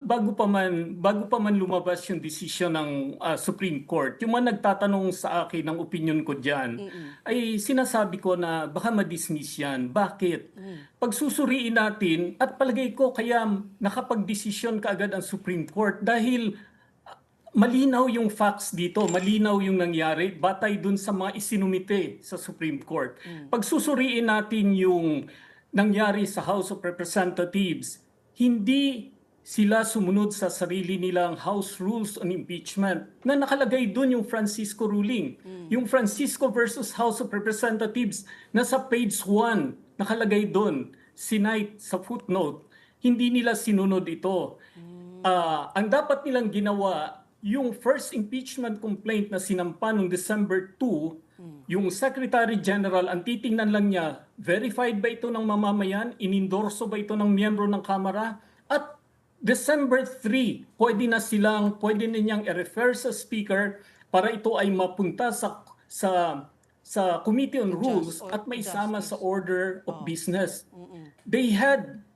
bago pa man lumabas yung desisyon ng Supreme Court, yung mga nagtatanong sa akin ng opinion ko diyan, Mm. ay sinasabi ko na baka ma-dismiss yan. Bakit? Pagsusuriin natin at palagay ko kaya nakapagdesisyon kaagad ang Supreme Court dahil malinaw yung facts dito, malinaw yung nangyari batay dun sa mga isinumite sa Supreme Court. Pagsusuriin natin yung nangyari sa House of Representatives, hindi sila sumunod sa sarili nilang House Rules on Impeachment na nakalagay dun yung Francisco ruling. Yung Francisco versus House of Representatives, nasa page 1, nakalagay dun, sinite sa footnote, hindi nila sinunod ito. Ang dapat nilang ginawa, yung first impeachment complaint na sinampa noong December 2, yung Secretary General, ang titingnan lang niya, verified ba ito ng mamamayan, inendorso ba ito ng miyembro ng Kamara, at December 3, pwede na niyang i-refer sa Speaker para ito ay mapunta sa Committee on Rules at maisama sa Order of Business. They had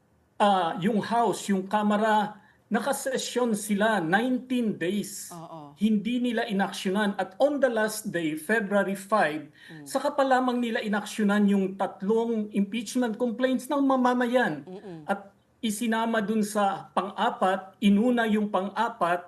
yung House, yung Kamara, nakasesyon sila 19 days. Hindi nila inaksyonan. At on the last day, February 5, saka pa lamang nila inaksyonan yung 3 impeachment complaints ng mamamayan. At isinama dun sa pang-apat, inuna yung pang-apat,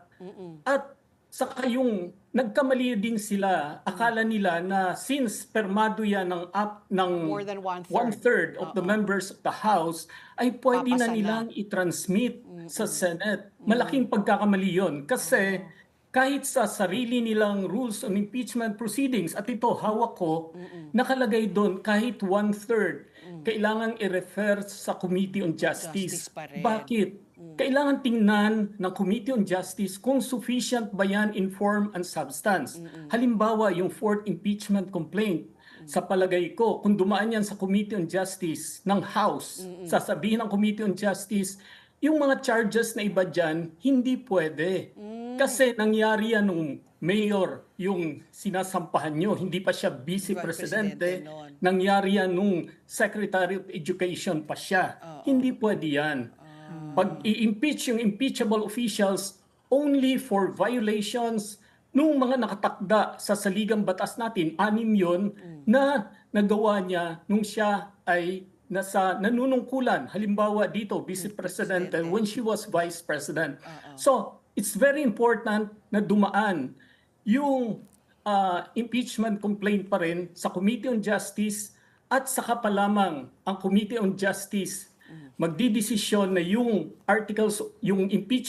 at saka yung nagkamali din sila, akala nila na since permado yan ng More than one-third. one-third of the members of the House, ay pwede Papasa na na. nilang i-transmit sa Senate. Malaking pagkakamali yun. Kasi kahit sa sarili nilang rules on impeachment proceedings, at ito, hawak ko, nakalagay doon kahit one-third, kailangan i-refer sa Committee on Justice. Justice pa rin. Bakit? Kailangan tingnan ng Committee on Justice kung sufficient ba yan in form and substance. Halimbawa, yung 4th impeachment complaint, sa palagay ko, kung dumaan yan sa Committee on Justice ng House, sasabihin ng Committee on Justice, yung mga charges na iba dyan, hindi pwede. Kasi nangyari yan nung mayor, yung sinasampahan nyo, hindi pa siya vice presidente, noon. nangyari yan nung Secretary of Education pa siya. Hindi pwede yan. Pag i-impeach yung impeachable officials only for violations nung mga nakatakda sa saligang batas natin, 6 yun, na nagawa niya nung siya ay nasa nanunungkulan. Halimbawa dito, Vice Presidente, when she was Vice President. So, it's very important na dumaan yung impeachment complaint pa rin sa Committee on Justice at saka pa lamang ang Committee on Justice magdidesisyon na yung articles, yung impeachment